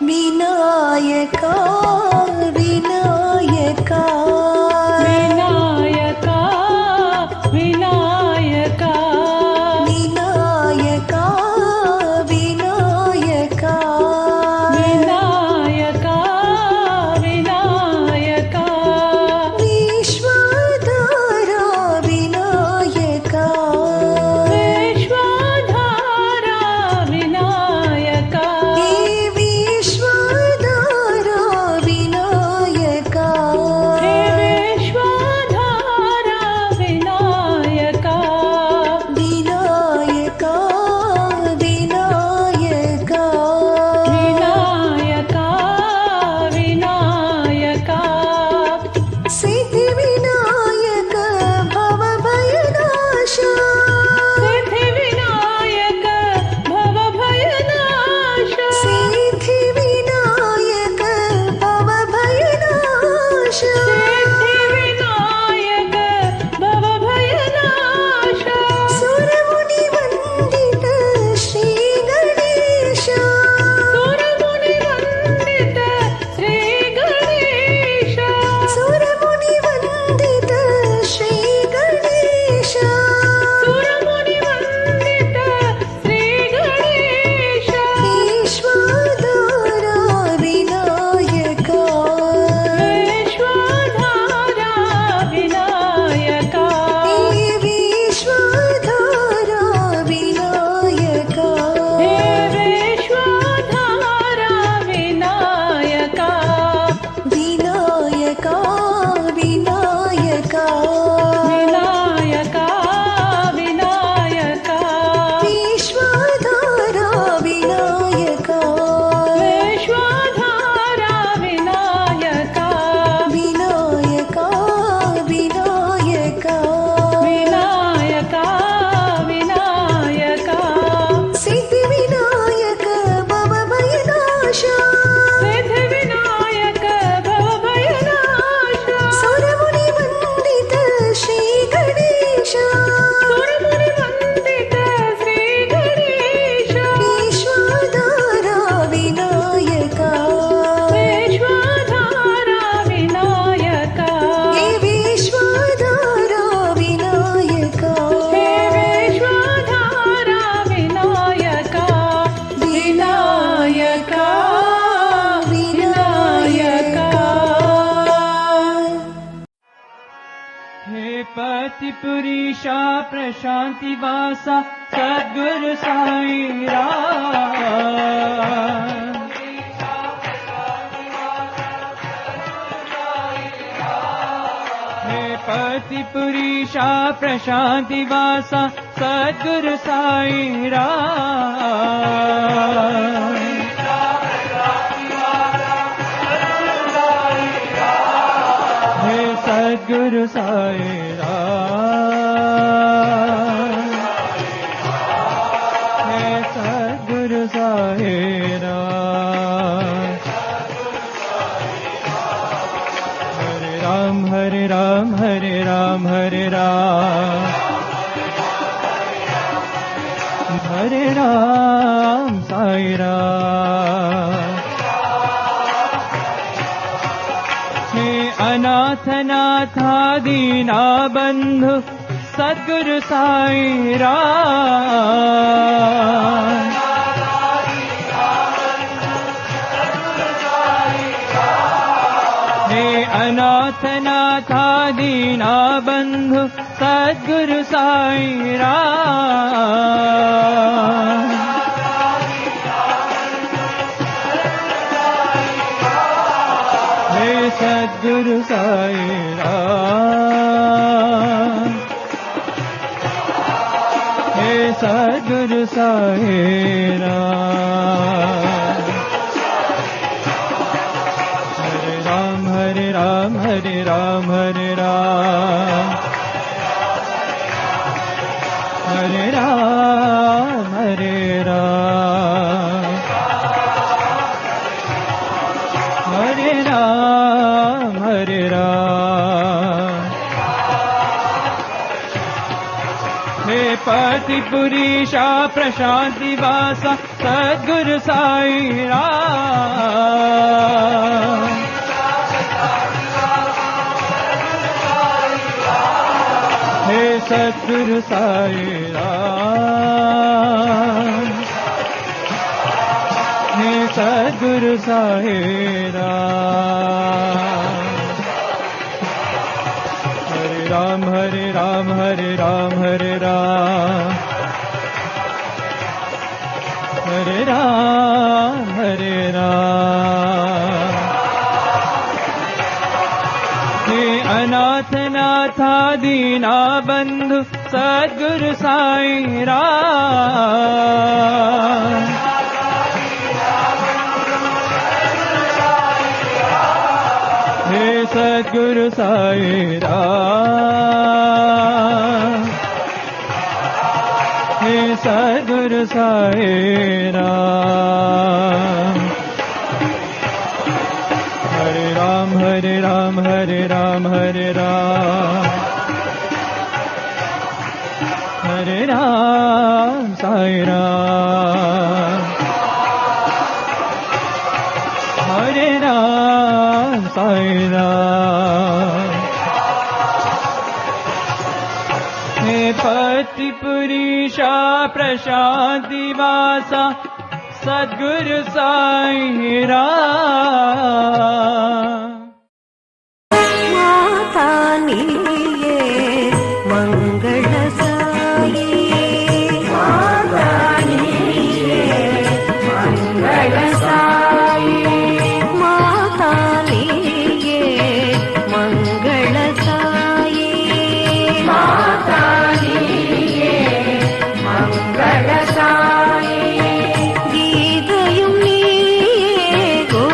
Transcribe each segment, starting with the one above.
विनायका विनायका विनायका विनायका विनायका विनायका विनायका विनायका विश्वधारा विनायका विश्वधारा विनायका हे विश्वधारा विनायका हे विश्वधारा विनायका विनायका विनायका विनायका विनायका सिद्धिविनायक भवभयनाशा सिद्धिविनायक भवभयनाशा सिद्धिविनायक भवभयनाशा सिद्धिविनायक भवभयनाशा सुरमुनिवन्दित श्रीगणेशा सुरमुनिवन्दित श्रीगणेशा सुरमुनिवन्दित श्रीगणेशा सुरमुनिवन्दित श्रीगणेशा विश्वधारा विनायका विश्वधारा विनायका हे विश्वधारा विनायका हे विश्वधारा विनायका विनायका विनायका विनायका विनायका विश्वधारा विनायका विश्वधारा विनायका विनायका विनायका विनायका विनायका सिद्धिविनायक भवभयनाशा सिद्धिविनायक भवभयनाशा सुरमुनिवन्दित श्रीगणेशा सुरमुनिवन्दित श्रीगणेशा विश्वधारा विनायका विश्वधारा विनायका हे विश्वधारा विनायका हे विश्वधारा विनायका विनायका विनायका हे पति पुरीशा प्रशांति वासा सद्गुरु साई राम हे पति पुरीशा प्रशांति वासा सद्गुरु साई राम हे सद्गुरु साई राम हे सद्गुरु साई राम हरे राम हरे राम हरे राम हरे राम हरे राम साई राम हे अनाथ नाथा दीना बंधु सद्गुरु साई राम हे अनाथ नाथा दीना बंधु सद्गुरु साई राम हे सद्गुरु साई राम हे सद्गुरु साई राम हरे राम हरे राम हरे राम हरे राम हरे राम हरे राम हरे राम हरे राम हे पति पुरीशा प्रशांति वासा सद्गुरु साई राम सद्गुरु साई राम हे सद्गुरु साई राम हरे राम हरे राम हरे राम हरे राम हरे राम हरे राम हे अनाथ नाथा दीना बंधु सद्गुरु साई राम हे सद्गुरु साई राम हे सद्गुरु साई राम हरे राम हरे राम हरे राम हरे राम हरे राम साई राम हरे राम साई राम हे पति पुरीशा प्रशांति वासा सद्गुरु साई राम माता नीये मंगल साई माता नीये मंगल साई माता नीये मंगल साई माता नीये मंगल साई गीतयुं नीये गो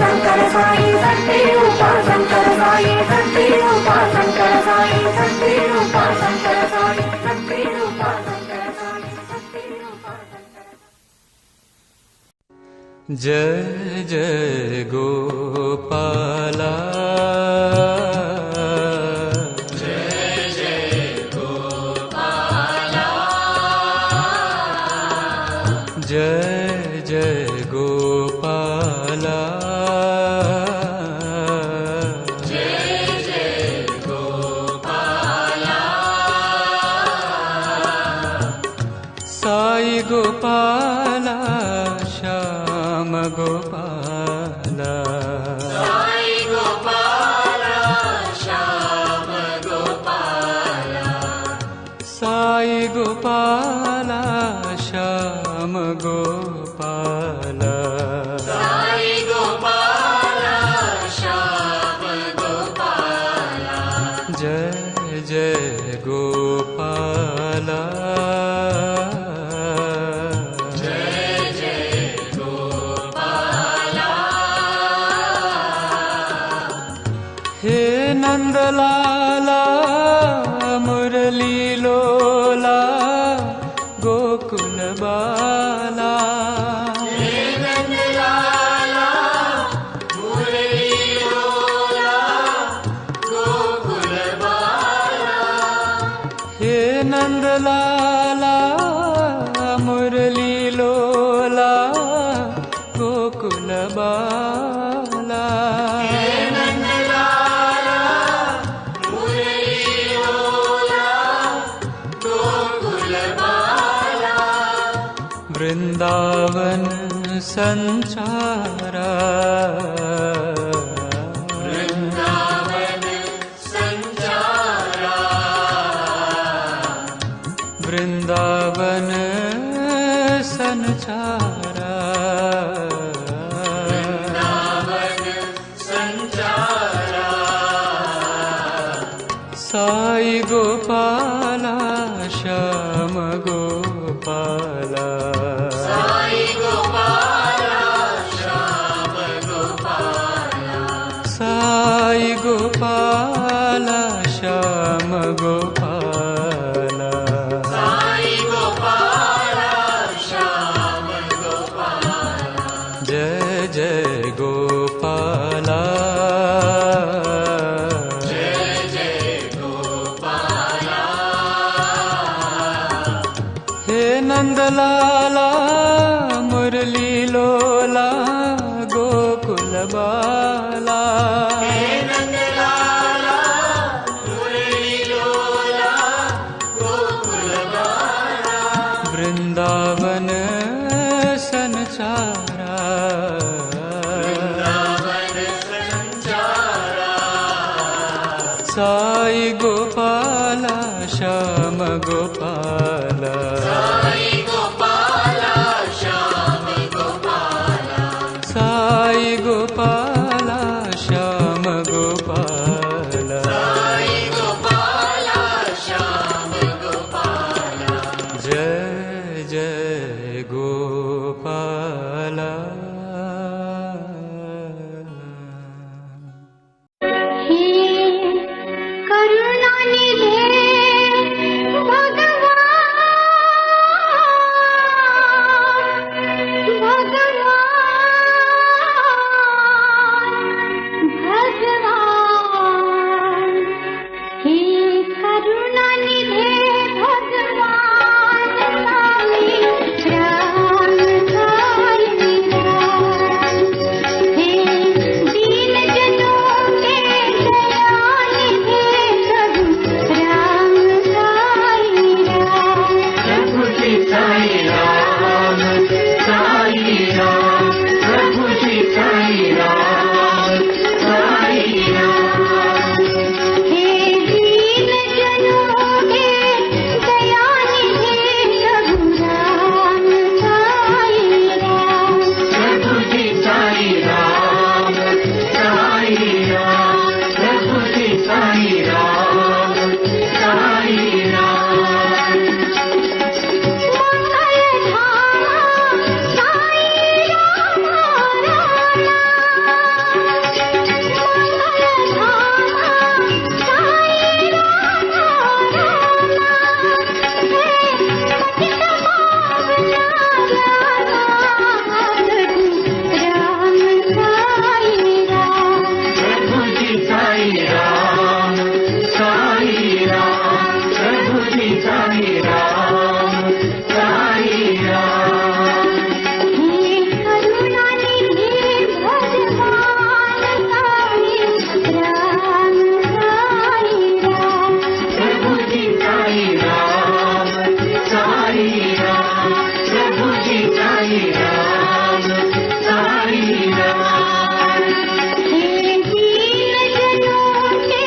शंकर साई शक्ति रूपा शंकर साई शक्ति रूपा शंकर साई शक्ति रूपा शंकर साई शक्ति रूपा शंकर साई शक्ति रूपा शंकर। जय जय गोपाला जय जय गोपाला जय जय गोपाला साई गोपाला श्याम गोपाला साई गोपाला श्याम गोपाला साई गोपाला श्याम गोपाला साई गोपाला श्याम गोपाला जय जय गोपाला जय जय गोपाला हे नंदलाला मुरली लोला गोकुल बाला हे नंदलाला मुरली लोला गोकुल बाला हे नंदलाला मुरली लोला गोकुल बाला हे नंदलाला मुरली लोला गोकुल बाला वृंदावन संचारा वृंदावन संचारा वृंदावन संचारा वृंदावन संचारा साई गोपाला श्याम गोपाला साई गोपाला श्याम गोपाला साई गोपाला श्याम गोपाला साई गोपाला श्याम गोपाला जय जय गोपाला जय जय गोपाला हे नंदलाला मुरली लोला गोकुल बाला हे नंदलाला मुरली लोला गोकुल बाला वृंदावन संचारा वृंदावन संचारा साई गोपाला श्याम गोपाला साई गोपाला श्याम गोपाला साई गोपाला श्याम गोपाला साई गोपाला श्याम गोपाला जय जय गोपाला हे करुणानिधे भगवान हे करुणानिधे भगवान साई राम साई राम हे दीन जनों के दयानिधे प्रभु राम साई राम प्रभु जी साई राम प्रभु जी साई राम साई राम हे दीन जनों के दयानिधे प्रभु राम साई राम प्रभु जी साई राम प्रभु जी साई राम साई राम मंगल धाम साई राम साई राम। हे दीन जनों के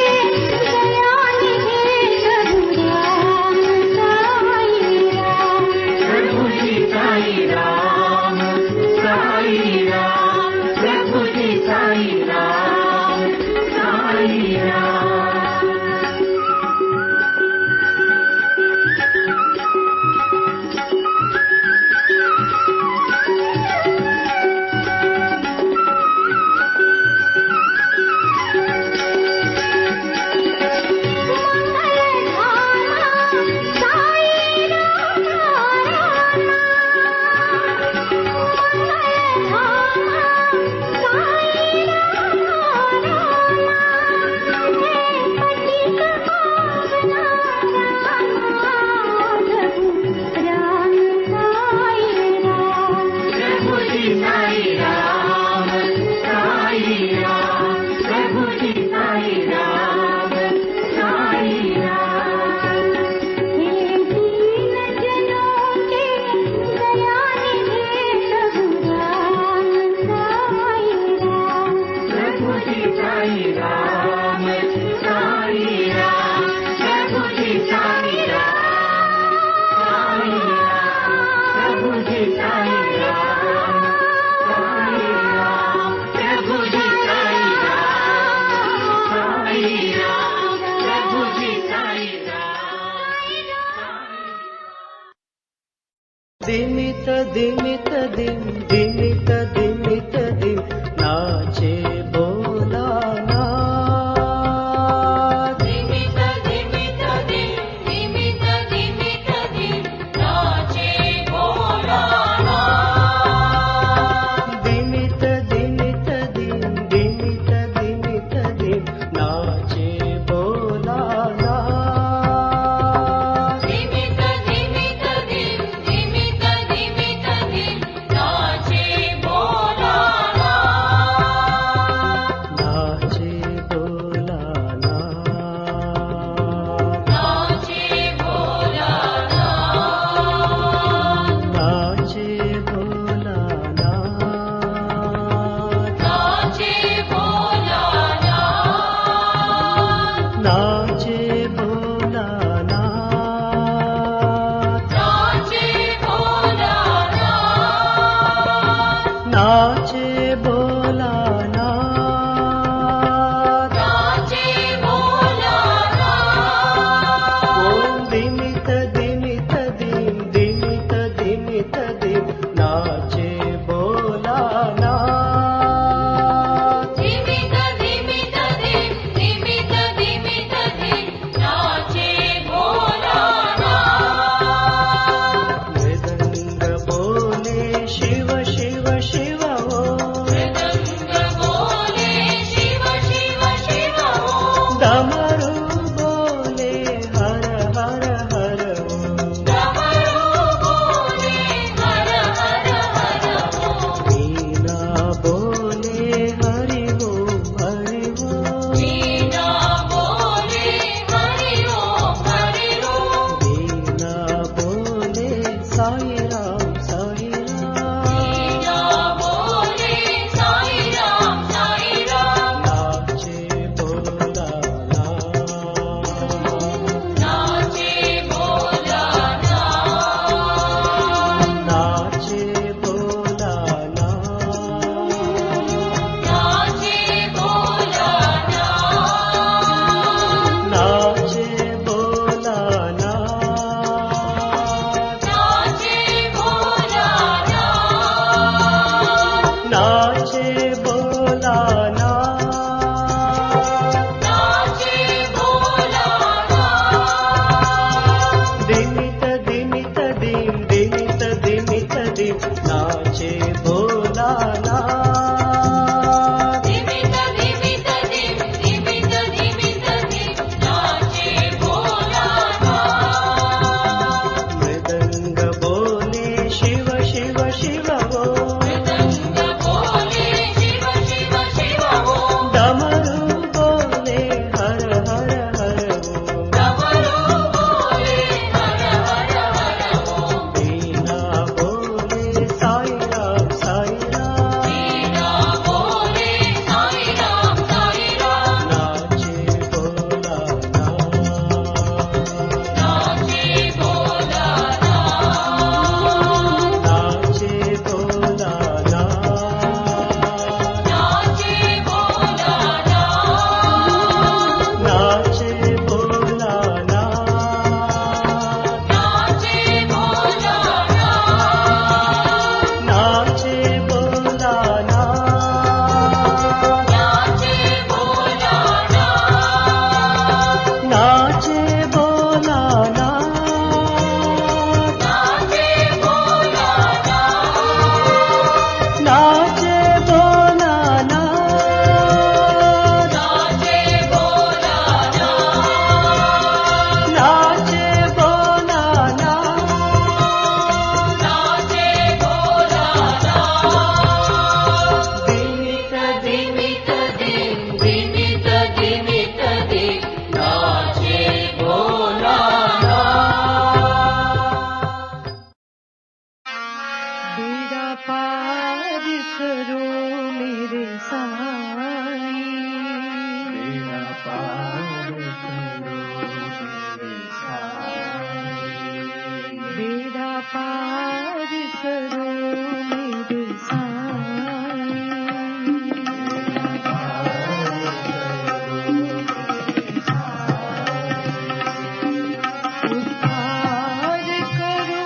दयानिधि प्रभु राम साई राम। प्रभु जी साई राम साई राम। प्रभु जी साई राम साई राम। प्रभु जी साई राम साई राम। प्रभु जी साई राम साई राम। हे दीन जनों के दयानिधि प्रभु राम साई राम। प्रभु जी साई राम साई राम। प्रभु जी साई राम साई राम। प्रभु जी साई राम साई राम। प्रभु जी साई राम साई राम। प्रभु जी साई राम। दिमित दिमित दिम दिमित दिमित दिम नाचे बोला नाथ। दिमित दिमित दिम दिमित दिमित दिम नाचे भोलानाथ। दिमित दिमित दिम दिमित दिमित दिम नाचे बोला नाथ। दिमित दिमित दिम दिमित दिमित दिम नाचे भोलानाथ। नाचे बोला नाथ। नाचे भोलानाथ। नाचे बोला नाथ। नाचे भोलानाथ। नाचे बोला नाथ। नाचे भोलानाथ। नाचे बोला नाथ। नाचे भोलानाथ। ओम दिमित दिमित दिम दिमित दिमित दिम नाचे बोला नाथ। दिमित दिमित दिम दिमित दिमित दिम नाचे भोलानाथ। मृदंग बोले शिव शिव शिव हो। मृदंग बोले शिव शिव शिव हो। डमरू बोले हर हर हर हो। डमरू बोले हर हर हर हो। वीणा बोले हरि हो हरि हो। वीणा बोले हरि ओम हरि ओम। वीणा बोले साई राम साई राम। वीणा बोले साई राम साई राम। नाचे बोला नाथ। नाचे भोलानाथ। नाचे बोला नाथ। नाचे भोलानाथ। नाचे बोला नाथ। नाचे भोलानाथ। नाचे बोला नाथ। नाचे भोलानाथ। दिमित दिमित दिम दिमित दिमित दिम नाचे बोला नाथ। दिमित दिमित दिम दिमित दिमित दिम नाचे भोलानाथ। मृदंग बोले शिव शिव शिव हो। मृदंग बोले शिव शिव शिव हो। डमरू बोले हर हर हर हो। डमरू बोले हर हर हर हो। वीणा बोले साई बेड़ा पार करो मेरे साईं, बेड़ा पार करो मेरे साईं, बेड़ा पार करो मेरे साईं, उद्धार करो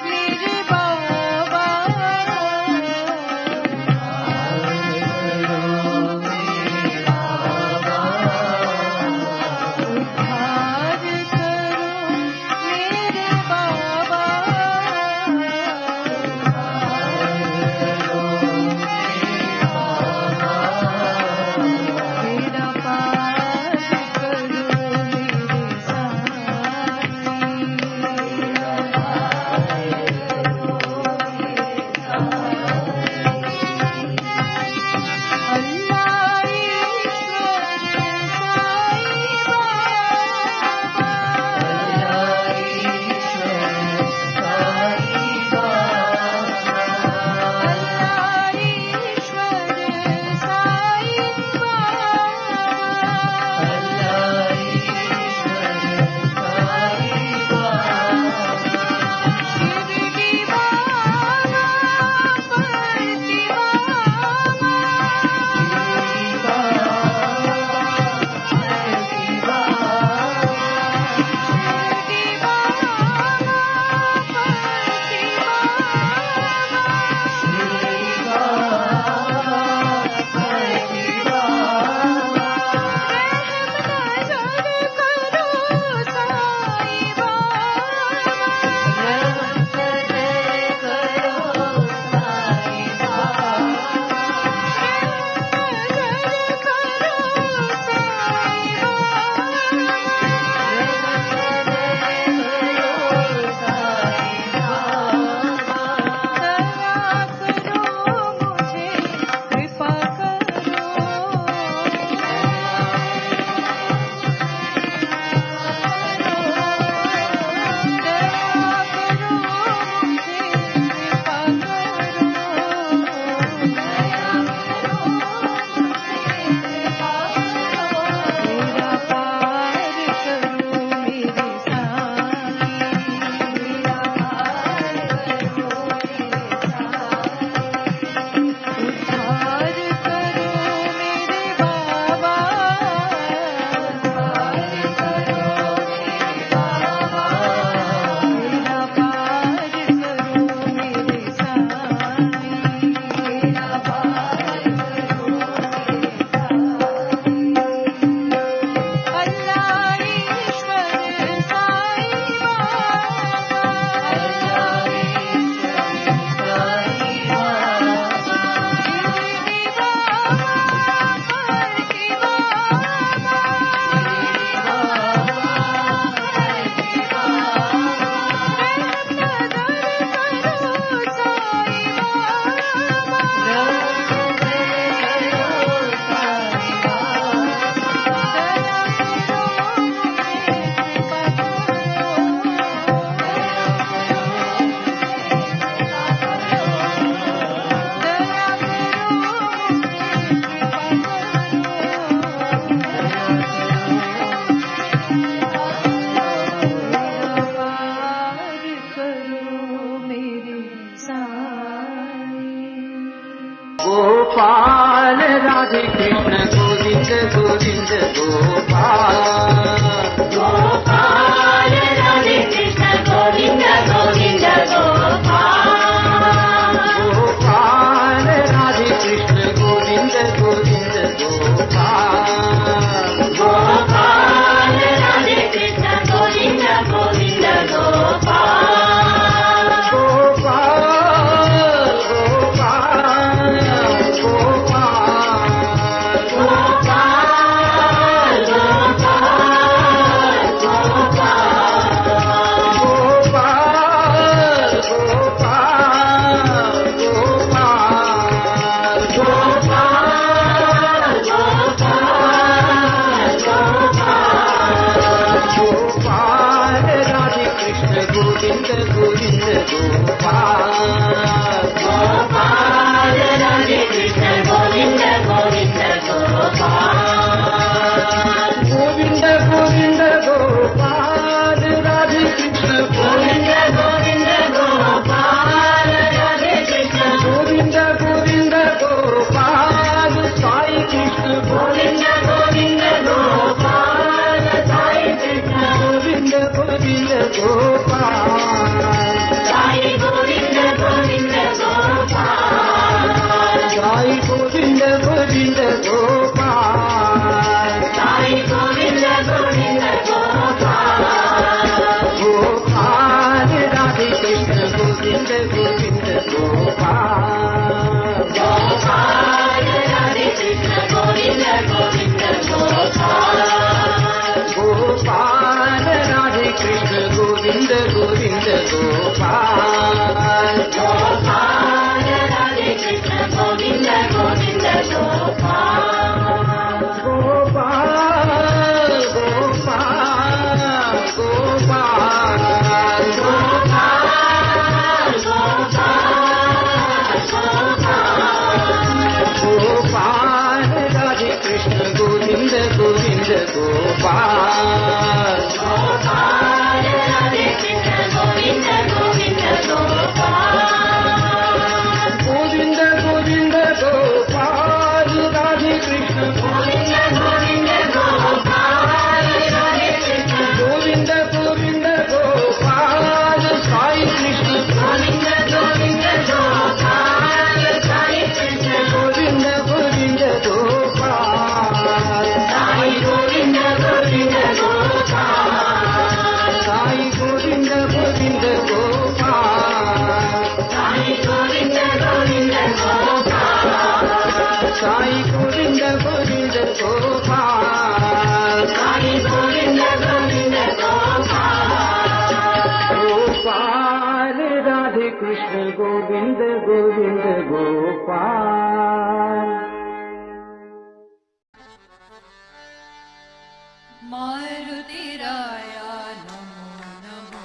मेरे बाबा, उद्धार करो मेरे बाबा, बेड़ा पार करो मेरे साईं, अल्लाह ईश्वर साईं बाबा, अल्लाह ईश्वर साईं बाबा, शिरडी बाबा परती बाबा, शिरडी बाबा परती गोपाल राधे कृष्ण गोविंद गोविंद गोपाल, गोपाल राधे कृष्ण गोविंद गोविंद गोपाल, गोपाल राधे कृष्ण गोविंद गोविंद गोपाल, गोपाल राधे कृष्ण गोविंद गोविंद गोपाल, गोपाल गोपाल गोपाल, गोपाल गोपाल गोपाल गोपाल राधे कृष्ण गोविंद गोविंद गोपाल गोपाल राधे कृष्ण गोविंद गोविंद गोपाल गोपाल राधे कृष्ण गोविंद गोविंद गोपाल गोपाल गोपाल गोपाल गोपाल राधे कृष्ण गोविंद गोविंद गोपाल गोपाल राधे कृष्ण गोविंद गोविंद गोपाल गोविंद गोविंद गोपाल राधे कृष्ण गोविंद गोविंद गोपाल राधे कृष्ण गोविंद गोविंद गोपाल साई कृष्ण गोविंद गोविंद गोपाल साई कृष्ण गोविंद गोविंद गोपाल साई गोविंद गोविंद गोपाल साई गोविंद गोविंद गोपाल साई गोविंद गोविंद गोपाल साई गोविंद गोविंद गोपाल साई गोविंद गोविंद गोपाल गोपाल राधे कृष्ण गोविंद गोविंद गोपाल मारुतिराया नमो नमो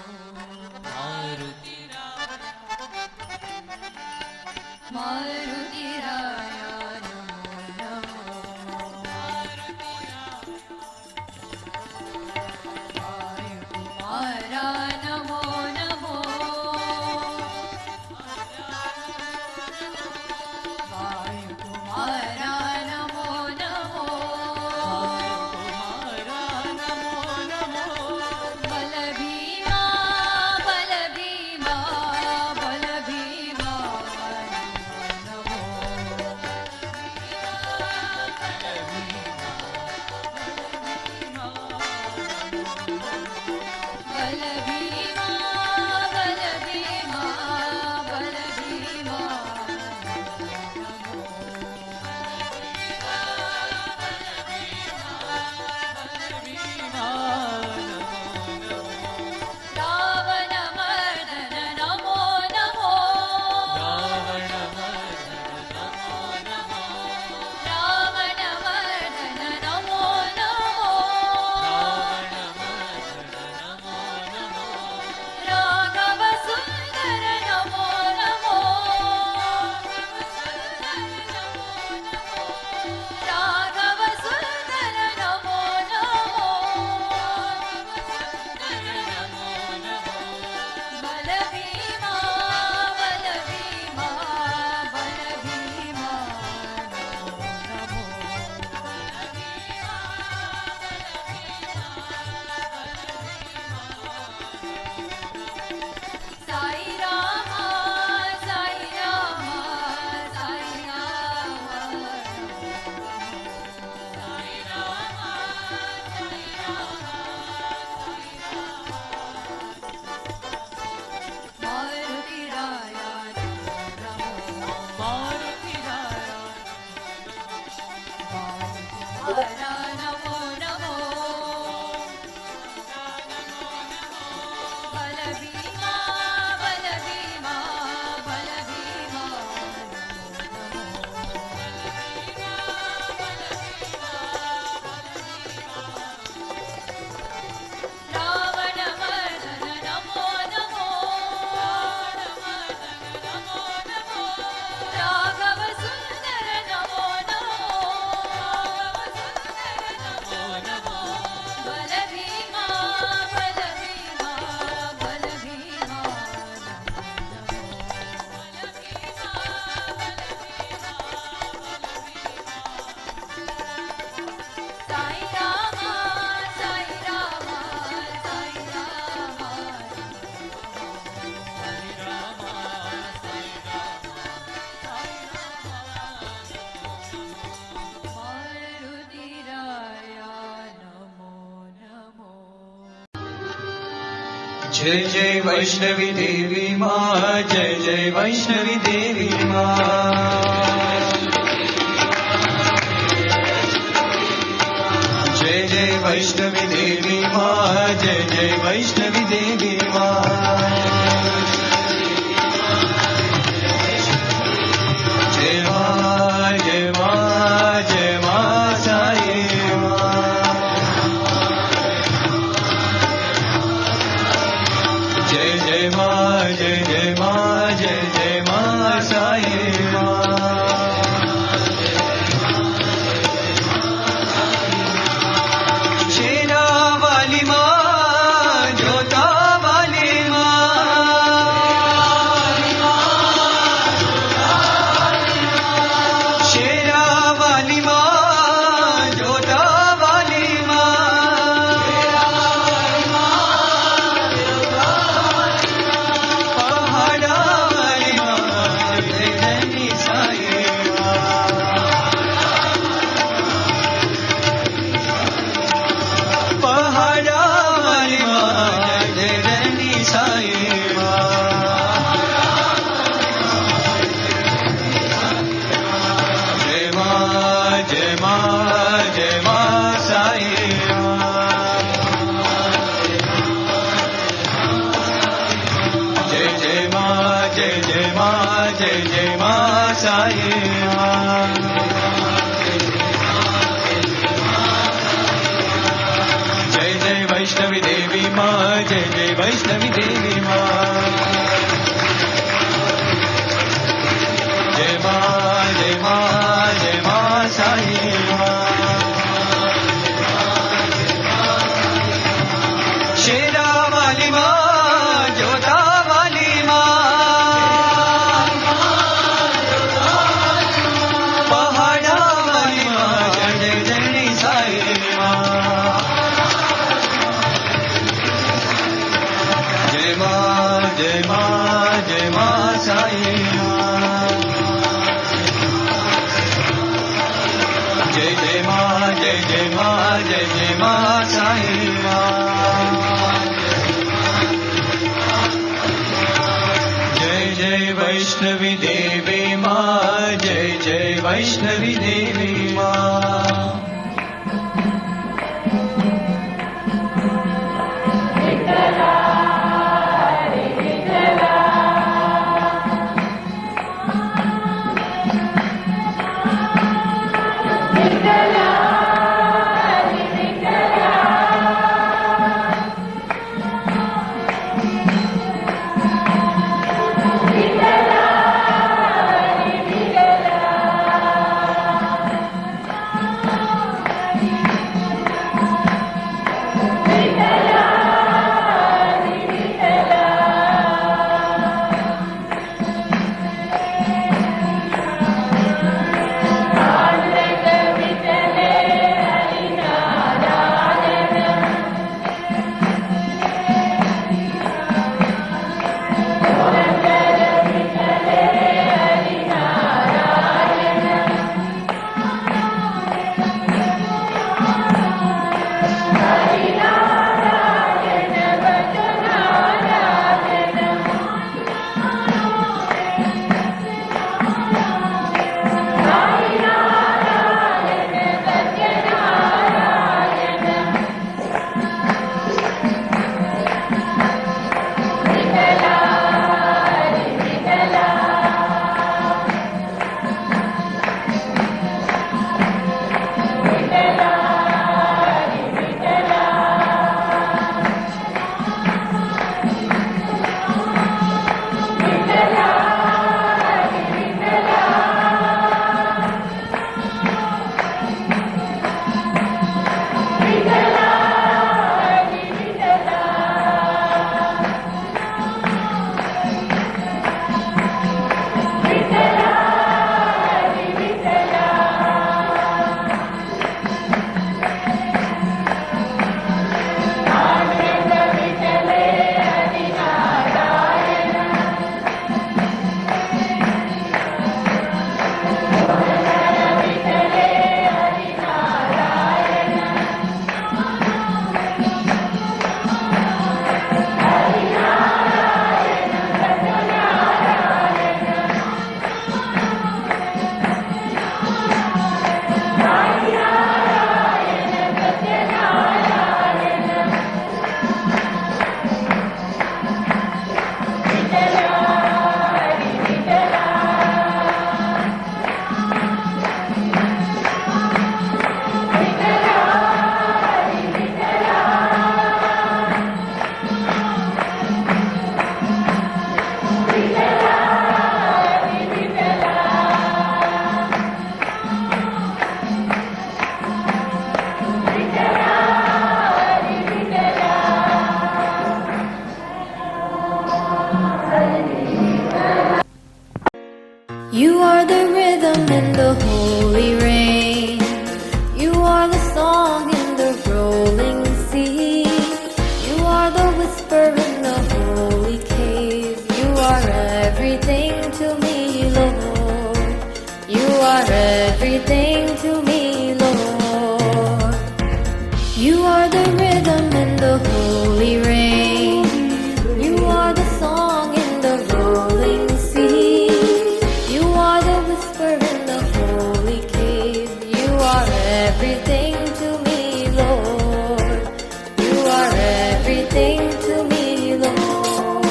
मारुतिराया नमो नमो वायुकुमारा नमो नमो वायुकुमारा नमो नमो बलभीमा बलभीमा बलभीमा नमो जय जय वैष्णवी देवी माँ, जय जय वैष्णवी देवी माँ। जय जय वैष्णवी देवी माँ, जय जय वैष्णवी देवी माँ। जय माँ, जय माँ, जय माँ साई माँ। जय जय माँ, जय जय माँ, जय जय माँ साई माँ। शेरा वाली माँ, जोता वाली माँ। शेरा वाली माँ, जोता वाली माँ। पहाड़ा वाली माँ, जय धनी साई माँ। पहाड़ा वाली माँ, जय धनी साई माँ। जय माँ, जय माँ, जय माँ साई माँ। जय जय माँ, जय जय माँ, जय जय माँ साई माँ। जय जय वैष्णवी देवी माँ, जय जय वैष्णवी देवी माँ। जय माँ, जय माँ, जय माँ साई माँ। शेरा वाली माँ, जोता वाली माँ। पहाड़ा वाली माँ, जय जय साई माँ। जय माँ, जय माँ, जय माँ साई माँ। जय जय माँ, जय जय माँ, जय जय माँ साई माँ। जय जय वैष्णवी देवी माँ, जय जय वैष्णवी देवी माँ। You are the rhythm in the holy rain. You are the song in the rolling sea. You are the whisper in the holy cave. You are everything to me, Lord. You are everything to me, Lord. You are the rhythm in the holy rain. You are the song in the rolling sea. You are the whisper in the holy cave. You are everything to me, Lord. You are everything to me, Lord.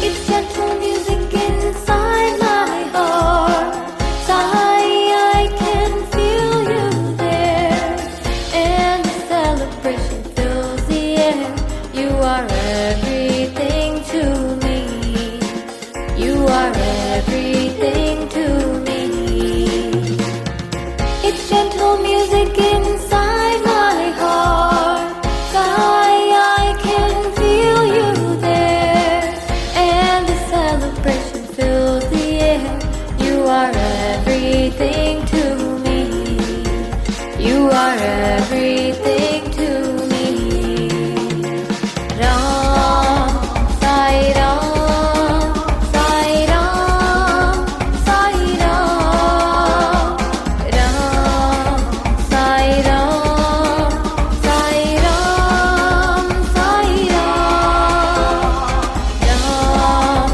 It's gentle music inside my heart. Sigh, I can feel you there. And the celebration fills the air. You are everything to me. You are everything to me. It's gentle music inside my heart. Sigh, I can feel you there. And the celebration fills the air. You are everything to me. You are everything to me. Ram, Sai Ram, Sai Ram, Sai Ram, Ram, Sai Ram, Sai Ram, Sai Ram, Ram,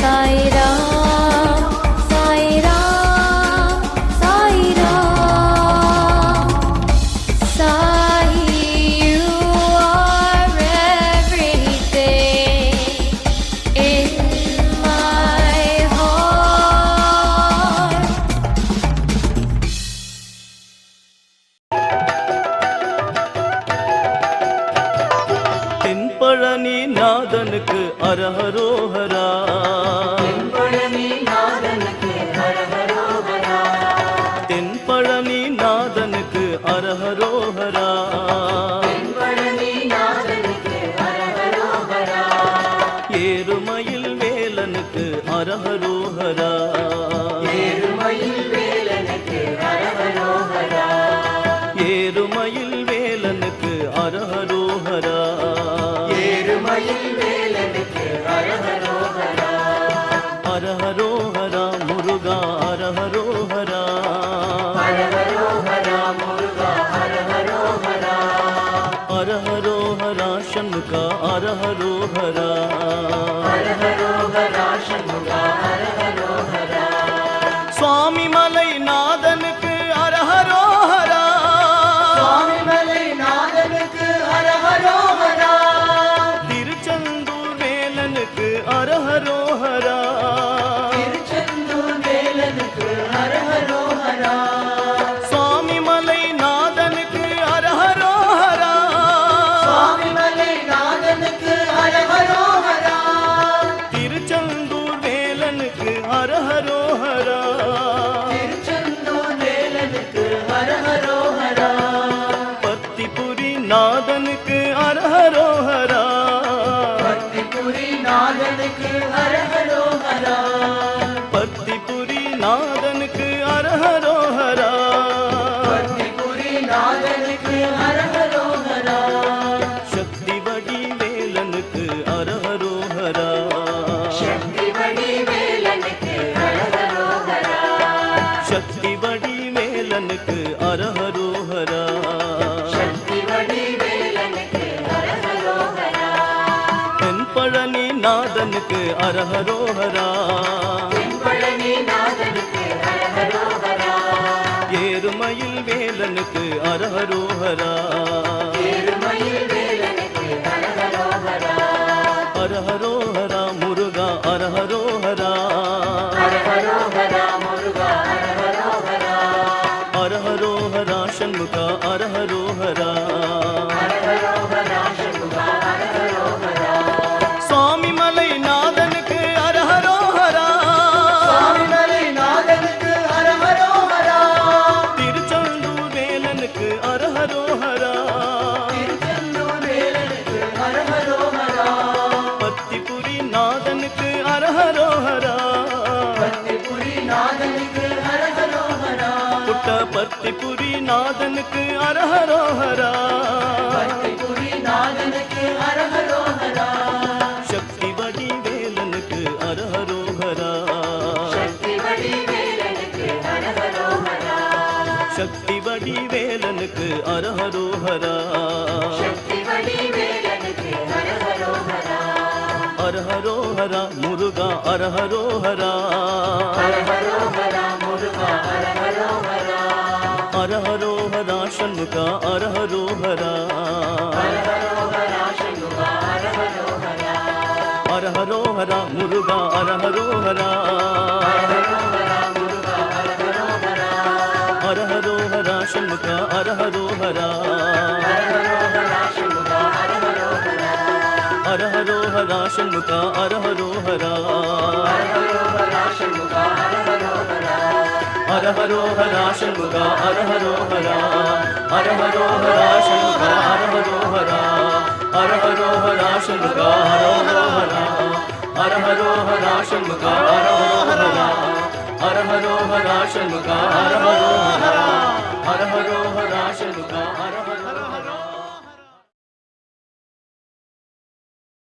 Sai Ram, Sai Ram, Sai Ram. Sai, you are everything in my heart. Thenpalani நாதனுக்கு அரஹரோஹரா. Thenpalani நாதனுக்கு அரஹரோஹரா. ஏறுமயில் வேலனுக்கு அரஹரோஹரா. ஏறுமயில் வேலனுக்கு அரஹரோஹரா. அரஹரோஹரா முருகா அரஹரோஹரா. அரஹரோஹரா சண்முகா அரஹரோஹரா. சுவாமி மலை நாதனுக்கு அரஹரோஹரா. திருச்செந்தூர் வேலனுக்கு அரஹரோஹரா. சுவாமி மலை நாதனுக்கு அரஹரோஹரா. திருச்செந்தூர் வேலனுக்கு அரஹரோஹரா. பத்திபுரி நாதனுக்கு அரஹரோஹரா. பத்திபுரி நாதனுக்கு அரஹரோஹரா. சக்தி வடி வேலனுக்கு அரஹரோஹரா. சக்தி வடி வேலனுக்கு அரஹரோஹரா. தென்பழனி நாதனுக்கு அரஹரோஹரா. ஏறுமயில் வேலனுக்கு அரஹரோஹரா. அரஹரோஹரா முருகா அரஹரோஹரா. அரஹரோஹரா சண்முகா அரஹரோஹரா. சுவாமி மலை நாதனுக்கு அரஹரோஹரா. பத்திபுரி நாதனுக்கு அரஹரோ ஹரா பத்திபுரி நாதனுக்கு அரஹரோ ஹரா சக்தி வடி வேலனுக்கு அரஹரோ ஹரா சக்தி வடி வேலனுக்கு அரஹரோ ஹரா சக்தி வடி வேலனுக்கு அரஹரோ ஹரா சக்தி வடி வேலனுக்கு அரஹரோ ஹரா அரஹரோ ஹரா முருகா அரஹரோ ஹரா அரஹரோ ஹரா முருகா அரஹரோ ஹரா அரஹரோ ஹரா ஷண்முகா அரஹரோ ஹரா அரஹரோ ஹரா சண்முகா அரஹரோ ஹரா அரஹரோ ஹரா முருகா அரஹரோ ஹரா அரஹரோ ஹரா முருகா அரஹரோ ஹரா அரஹரோ ஹரா ஷண்முகா அரஹரோ ஹரா அரஹரோ ஹரா சண்முகா அரஹரோ ஹரா அரஹரோ ஹரா ஷண்முகா அரஹரோ ஹரா அரஹரோ ஹரா சண்முகா அரஹரோ ஹரா அரஹரோ ஹரா ஷண்முகா அரஹரோ ஹரா அரஹரோ ஹரா ஷண்முகா அரஹரோ ஹரா அரஹரோ ஹரா ஷண்முகா அரஹரோ ஹரா அரஹரோ ஹரா ஷண்முகா அரஹரோ ஹரா அரஹரோ ஹரா ஷண்முகா அரஹரோ ஹரா அரஹரோ ஹரா ஷண்முகா